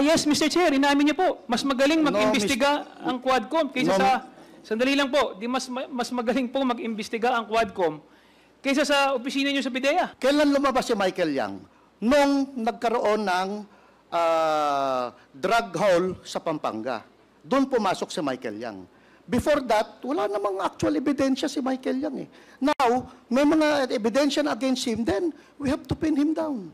Yes, Mr. Chair, inamin niyo po. Mas magaling mag-imbestiga ang Quadcom kaysa sa... Sandali lang po. Mas magaling po mag-imbestiga ang Quadcom kaysa sa opisina niyo sa PIDEA. Kailan lumabas si Michael Yang? Nung nagkaroon ng drug haul sa Pampanga. Doon pumasok si Michael Yang. Before that, wala namang actual ebidensya si Michael Yang eh. Now, may mga ebidensya na against him, then we have to pin him down.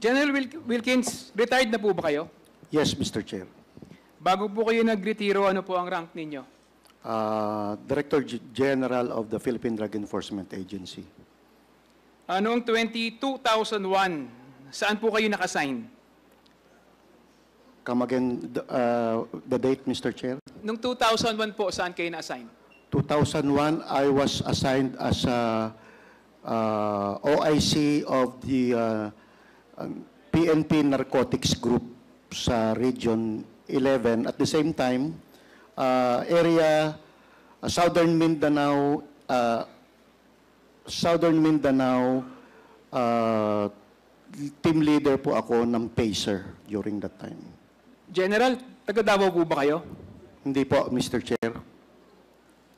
General Wilkins, retired na po ba kayo? Yes, Mr. Chair. Bago po kayo nag-retiro, ano po ang rank ninyo? Director General of the Philippine Drug Enforcement Agency. Noong 2001, saan po kayo naka-assign? Come again, the date, Mr. Chair? Noong 2001 po, saan kayo na-assign? 2001, I was assigned as OIC of the PNP Narcotics Group sa Region 11. At the same time, Southern Mindanao, team leader po ako ng PACER during that time. General, taga Davao po ba kayo? Hindi po, Mr. Chair.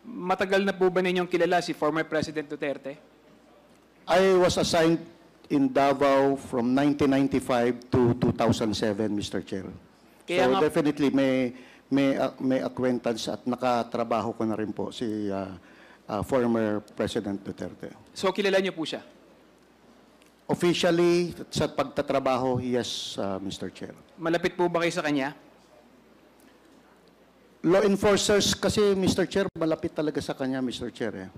Matagal na po ba ninyong kilala si former President Duterte? I was assigned in Davao from 1995 to 2007, Mr. Chair. Kaya so nga, definitely may acquaintance at nakatrabaho ko na rin po si former President Duterte. So kilala niyo po siya? Officially, sa pagtatrabaho, yes, Mr. Chair. Malapit po ba kayo sa kanya? Law enforcers kasi, Mr. Chair, malapit talaga sa kanya, Mr. Chair.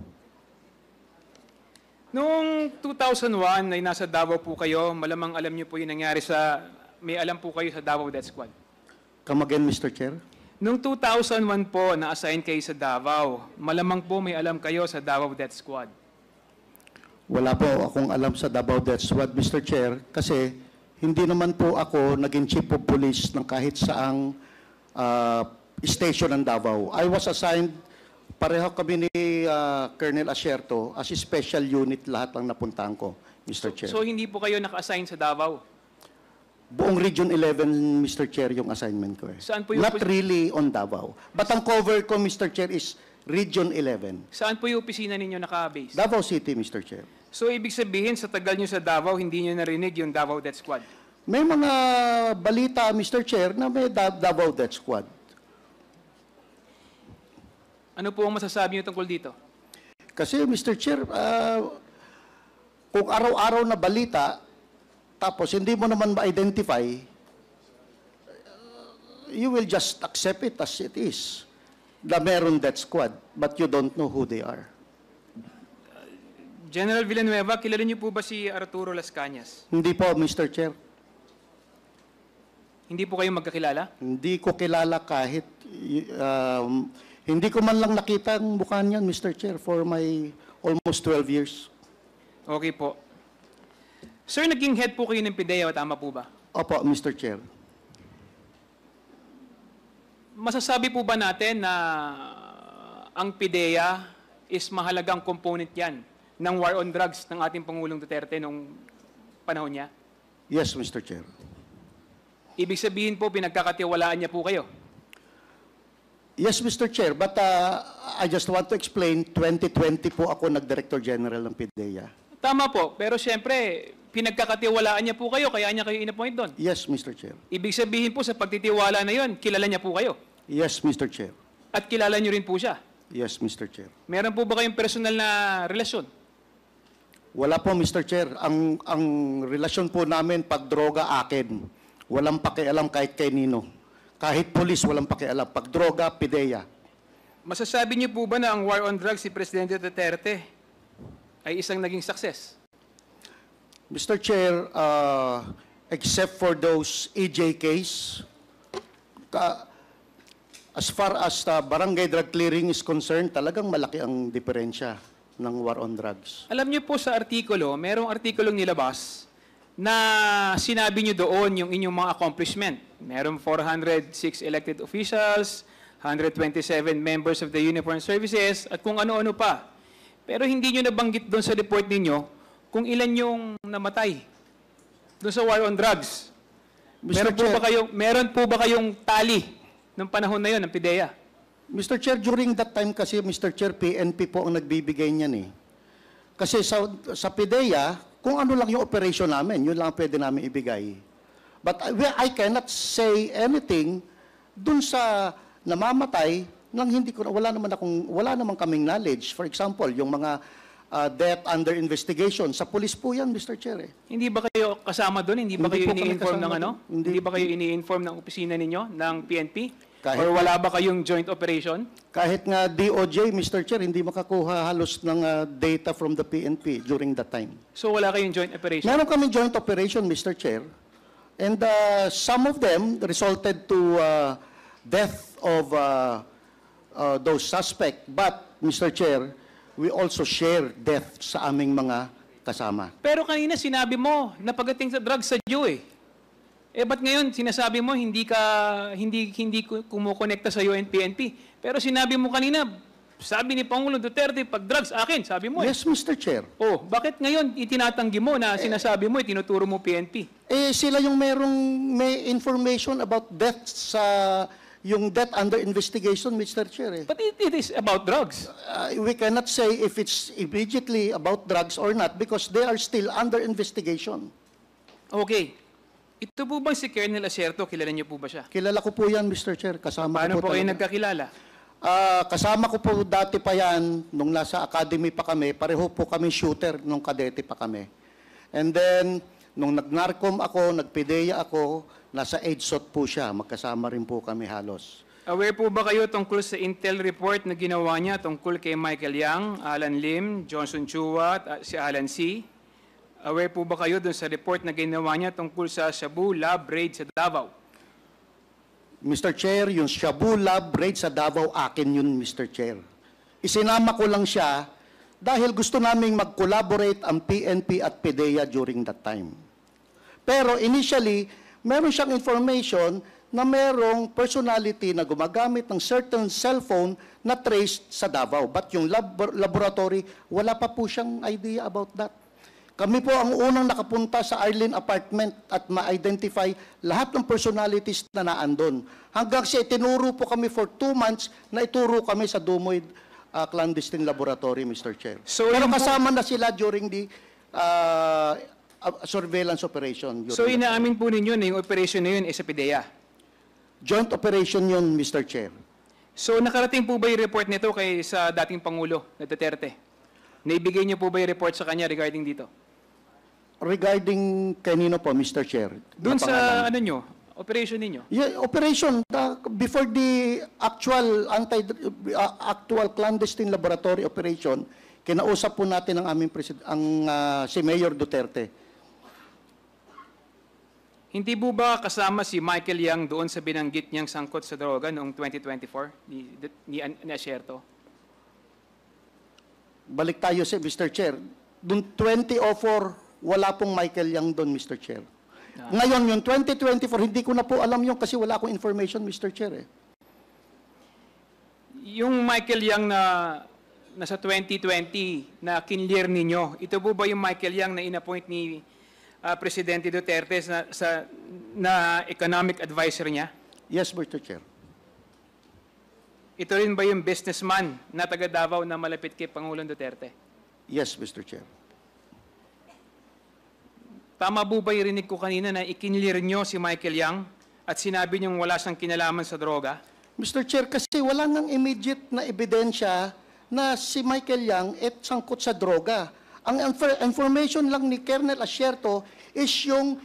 Noong 2001 ay nasa Davao po kayo, malamang alam niyo po yung nangyari sa, may alam po kayo sa Davao Death Squad. Come again, Mr. Chair? Noong 2001 po, na-assign kayo sa Davao, malamang po may alam kayo sa Davao Death Squad. Wala po akong alam sa Davao Death Squad, Mr. Chair, kasi hindi naman po ako naging chief of police ng kahit saang station ng Davao. I was assigned, pareho kami ni Colonel Asierto, as a special unit lahat lang napuntahan ko, Mr. Chair. So hindi po kayo naka-assign sa Davao? Buong Region 11, Mr. Chair, yung assignment ko eh. Saan po yung Not really on Davao. But ang cover ko, Mr. Chair, is Region 11. Saan po yung opisina ninyo naka-base? Davao City, Mr. Chair. So ibig sabihin, sa tagal nyo sa Davao, hindi nyo narinig yung Davao Death Squad? May mga balita, Mr. Chair, na may Davao Death Squad. Ano po ang masasabi nyo tungkol dito? Kasi, Mr. Chair, kung araw-araw na balita, tapos hindi mo naman ma-identify, you will just accept it as it is. Na meron death squad, but you don't know who they are. General Villanueva, kilala niyo po ba si Arturo Las Cañas? Hindi po, Mr. Chair. Hindi po kayo magkakilala? Hindi ko kilala kahit, hindi ko man lang nakita ang mukha niyan, Mr. Chair, for my almost 12 years. Okay po. Sir, naging head po kayo ng PIDEA, tama po ba? Opo, Mr. Chair. Masasabi po ba natin na ang PIDEA is mahalagang component yan ng war on drugs ng ating Pangulong Duterte nung panahon niya? Yes, Mr. Chair. Ibig sabihin po, pinagkakatiwalaan niya po kayo? Yes, Mr. Chair, but I just want to explain, 2020 po ako nag-Director General ng PIDEA. Tama po, pero siyempre, pinagkakatiwalaan niya po kayo, kaya niya kayo in-appoint doon. Yes, Mr. Chair. Ibig sabihin po, sa pagtitiwala na yon, kilala niya po kayo? Yes, Mr. Chair. At kilala niyo rin po siya? Yes, Mr. Chair. Meron po ba kayong personal na relasyon? Wala po, Mr. Chair. Ang relasyon po namin, pag droga, akin. Walang pakialam kahit kay Nino. Kahit polis, walang pakialam. Pag droga, PIDEA. Masasabi niyo po ba na ang war on drugs si Presidente Duterte ay isang naging success? Mr. Chair, except for those EJ case, as far as barangay drug clearing is concerned, talagang malaki ang diferensya ng war on drugs. Alam niyo po sa artikulo, merong artikulong nilabas na sinabi niyo doon yung inyong mga accomplishment. Merong 406 elected officials, 127 members of the uniformed services, at kung ano-ano pa. Pero hindi nyo nabanggit doon sa report ninyo kung ilan yung namatay doon sa war on drugs. Mr. Chair, Meron po ba kayong tali ng panahon na yon ng PIDEA? Mr. Chair, during that time kasi, Mr. Chair, PNP po ang nagbibigay niyan eh. Kasi sa PIDEA, kung ano lang yung operation namin, yun lang ang pwede namin ibigay. But I cannot say anything dun sa namamatay nang wala naman kaming knowledge. For example, yung mga death under investigation, sa police po yan, Mr. Chair. Eh. Hindi ba kayo kasama doon? Hindi ba Hindi kayo po kami ini-inform ng kasama ano? doon. Hindi. Hindi ba kayo ini-inform ng opisina ninyo, ng PNP? Kahit Or wala ba kayong joint operation? Kahit nga DOJ, Mr. Chair, hindi makakuha halos ng data from the PNP during that time. So wala kayong joint operation? Meron kaming joint operation, Mr. Chair. And some of them resulted to death of those suspects. But, Mr. Chair, we also share death sa aming mga kasama. Pero kanina sinabi mo na pagdating sa drugs sa Jew eh. Eh ba't ngayon sinasabi mo hindi kumukonekta sa UNPNP? Pero sinabi mo kanina, sabi ni Pangulong Duterte, pag drugs akin, sabi mo eh. Yes, Mr. Chair. Oh, bakit ngayon itinatanggi mo na sinasabi mo, tinuturo mo PNP? Eh, sila yung may information about death yung death under investigation, Mr. Chair. Eh. But it is about drugs. We cannot say if it's immediately about drugs or not because they are still under investigation. Okay. Ito po bang si Colonel Acerto, kilala niyo po ba siya? Kilala ko po yan, Mr. Chair. Kasama Paano ko po kayo talaga. nagkakilala? Kasama ko po dati pa yan, nung nasa academy pa kami, pareho po kami shooter nung kadete pa kami. And then, nung nag-NARCOM ako, nag-PIDEA ako, nasa EDSOT po siya, magkasama rin po kami halos. Aware po ba kayo tungkol sa intel report na ginawa niya tungkol kay Michael Yang, Alan Lim, Johnson Chua at si Alan C? Aware po ba kayo dun sa report na ginawa niya tungkol sa Shabu Lab raid sa Davao? Mr. Chair, yung Shabu Lab raid sa Davao, akin yun, Mr. Chair. Isinama ko lang siya dahil gusto naming mag-collaborate ang PNP at PIDEA during that time. Pero initially, meron siyang information na merong personality na gumagamit ng certain cellphone na traced sa Davao. But yung laboratory, wala pa po siyang idea about that. Kami po ang unang nakapunta sa Arlene apartment at ma-identify lahat ng personalities na naandun. Hanggang siya itinuro po kami for 2 months na ituro kami sa Dumoy clandestine laboratory, Mr. Chair. So, pero yung kasama na sila during the surveillance operation. So inaamin po ninyo na yung operation na yun ay sa PIDEA? Joint operation yun, Mr. Chair. So nakarating po ba yung report nito kay sa dating Pangulo na Duterte? Naibigay niyo po ba yung report sa kanya regarding dito? Regarding kanino po, Mr. Chair? Doon Na sa pangalan? ano nyo, operation ninyo? Yeah, operation before the actual clandestine laboratory operation, kinausap po natin ang aming si Mayor Duterte. Hindi po ba kasama si Michael Yang doon sa binanggit niyang sangkot sa droga noong 2024 ni Acerto? Balik tayo si Mr. Chair. Noong 2004, wala pong Michael Yang doon, Mr. Chair. Ngayon, yung 2024, hindi ko na po alam yun kasi wala akong information, Mr. Chair. Eh. Yung Michael Yang na nasa 2020 na kinlear ninyo, ito po ba yung Michael Yang na inappoint ni Presidente Duterte na economic advisor niya? Yes, Mr. Chair. Ito rin ba yung businessman na taga Davao na malapit kay Pangulong Duterte? Yes, Mr. Chair. Tama po ba yung rinig ko kanina na ikinlear nyo si Michael Yang at sinabi niyong wala siyang kinalaman sa droga? Mr. Chair, kasi wala nang immediate na ebidensya na si Michael Yang sangkot sa droga. Ang information lang ni Colonel Acerto is yung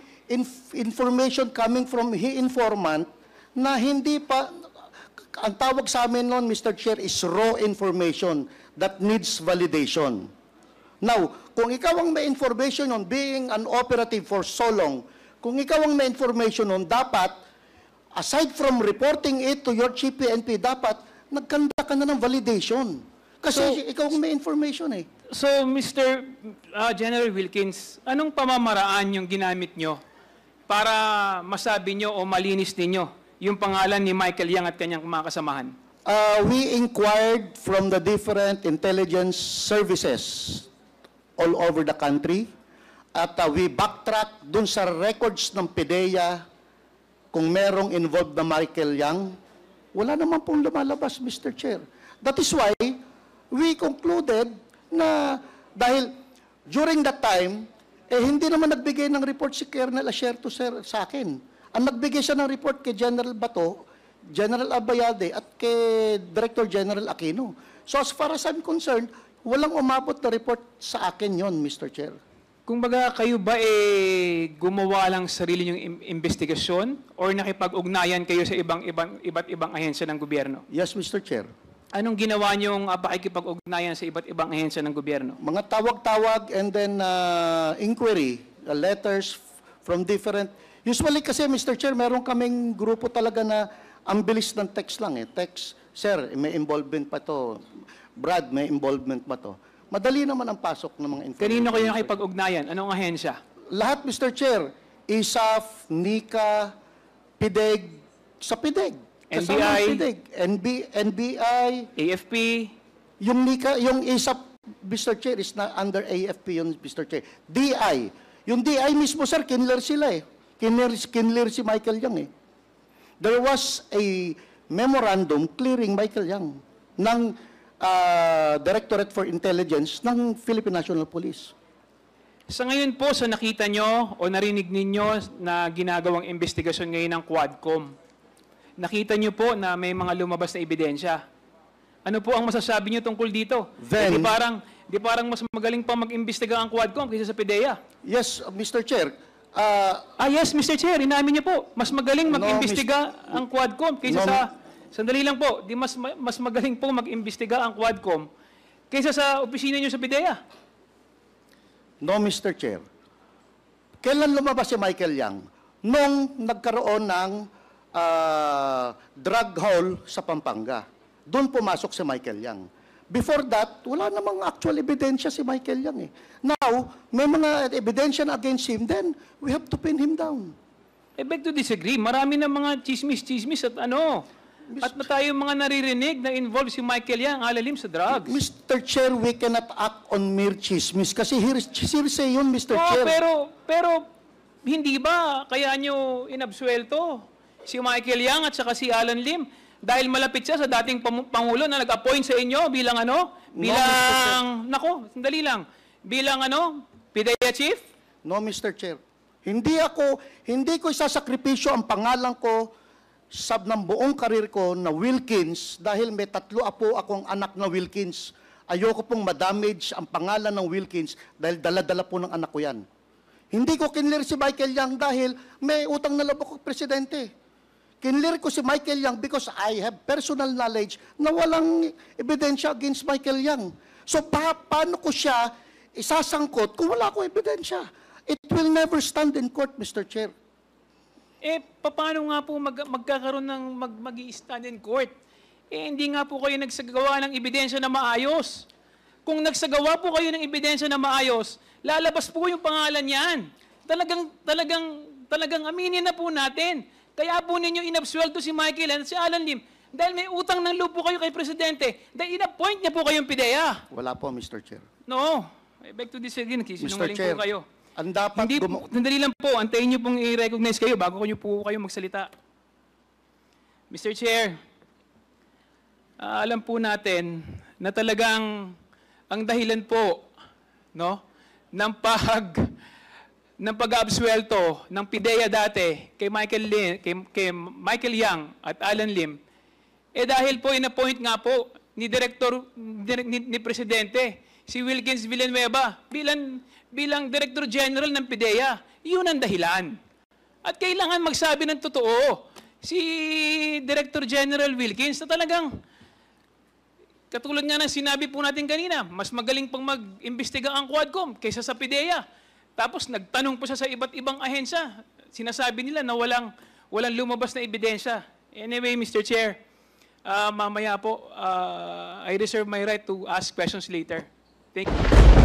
information coming from informant na hindi pa, ang tawag sa amin noon, Mr. Chair, is raw information that needs validation. Now, kung ikaw ang may information on being an operative for so long, kung ikaw ang may information on dapat, aside from reporting it to your chief PNP, dapat nagkanda ka na ng validation. Kasi ikaw ang may information eh. So, Mr. General Wilkins, anong pamamaraan yung ginamit nyo para masabi nyo o malinis ninyo yung pangalan ni Michael Yang at kanyang mga kasamahan? We inquired from the different intelligence services all over the country at we backtrack dun sa records ng PIDEA kung merong involved na Michael Yang. Wala naman pong lumalabas, Mr. Chair. That is why we concluded na dahil during that time, hindi naman nagbigay ng report si Colonel Asierto, sir, sa akin. Ang nagbigay siya ng report kay General Bato, General Abayalde, at kay Director General Aquino. So as far as I'm concerned, walang umabot na report sa akin yon, Mr. Chair. Kung baga kayo ba gumawa lang sarili niyong investigasyon or nakipag-ugnayan kayo sa iba't ibang ahensya ng gobyerno? Yes, Mr. Chair. Anong ginawa niyong pakikipag-ugnayan sa iba't ibang ahensya ng gobyerno? Mga tawag-tawag and then inquiry, letters from different... Usually kasi, Mr. Chair, meron kaming grupo talaga na ang bilis ng text lang. Text, sir, may involvement pa to. Brad, may involvement pa to. Madali naman ang pasok ng mga information. Kanino kayo nakipag-ugnayan? Anong ahensya? Lahat, Mr. Chair. ISAF, NICA, PIDEG, sa PIDEG. Kasama ang NBI, PIDEG. NBI, AFP, yung NICA, yung ISAF, Mr. Chair, is na under AFP yun, Mr. Chair. DI. Yung DI mismo, sir, kinler sila eh. Kinler si Michael Yang eh. There was a memorandum clearing Michael Yang ng Directorate for Intelligence ng Philippine National Police. sa ngayon po, sa nakita nyo o narinig ninyo na ginagawang investigasyon ngayon ng Quadcom, nakita nyo po na may mga lumabas na ebidensya. Ano po ang masasabi nyo tungkol dito? Then, di parang mas magaling pa mag-imbestiga ang Quadcom kaysa sa PIDEA. Yes, Mr. Chair. Yes, Mr. Chair, inamin niyo po, mas magaling mag-imbestiga ang Quadcom kaysa sa... Sandali lang po, mas magaling po mag-imbestiga ang Quadcom kaysa sa opisina niyo sa PIDEA. No, Mr. Chair. Kailan lumabas si Michael Yang? Nung nagkaroon ng drug haul sa Pampanga. Doon pumasok si Michael Yang. Before that, wala namang actual ebidensya si Michael Yang eh. Now, may mga ebidensya na against him, then we have to pin him down. I beg to disagree. Marami na mga chismis at ano. At na tayo mga naririnig na involved si Michael Yang alalim sa drugs. Mr. Chair, we cannot act on mere chismis kasi hearsay yun, Mr. Chair. Pero hindi ba kaya nyo inabsuelto si Michael Yang at saka si Alan Lim dahil malapit siya sa dating Pangulo na nag-appoint sa inyo bilang sandali lang, bilang PIDEA Chief? No, Mr. Chair. Hindi ko isasakripisyo ang pangalan ko ng buong karir ko na Wilkins dahil may 3 apo akong anak na Wilkins. Ayoko pong madamage ang pangalan ng Wilkins dahil dala-dala po ng anak ko yan. Hindi ko kinlir si Michael Yang dahil may utang na loob ako presidente. Kinlir ko si Michael Yang because I have personal knowledge na walang ebidensya against Michael Yang. So paano ko siya isasangkot kung wala akong ebidensya? It will never stand in court, Mr. Chair. Paano nga po magkakaroon ng mag-i-stand in court? Hindi nga po kayo nagsagawa ng ebidensya na maayos. Kung nagsagawa po kayo ng ebidensya na maayos, lalabas po yung pangalan niyan. Talagang aminin na po natin. Kaya po ninyo inabsuelto si Michael at si Alan Lim dahil may utang ng loob po kayo kay Presidente dahil in-appoint niya po kayong PIDEA. Wala po, Mr. Chair. No. I beg to disagree. Nagsisinungaling po kayo. Ang dapat Sandali lang po, antayin niyo pong i-recognize kayo bago niyo po kayo magsalita. Mr. Chair, alam po natin na talagang ang dahilan po ng pag-absuelto ng PIDEA dati kay Michael Yang at Alan Lim dahil po in-appoint nga po ni Presidente si Wilkins Villanueva bilang Director General ng PIDEA. Yun ang dahilan. At kailangan magsabi ng totoo si Director General Wilkins na talagang, katulad nga ng sinabi po natin kanina, mas magaling pang mag-imbestiga ang Quadcom kaysa sa PIDEA. Tapos nagtanong po siya sa iba't ibang ahensya. Sinasabi nila na walang lumabas na ebidensya. Anyway, Mr. Chair, mamaya po, I reserve my right to ask questions later. Thank you.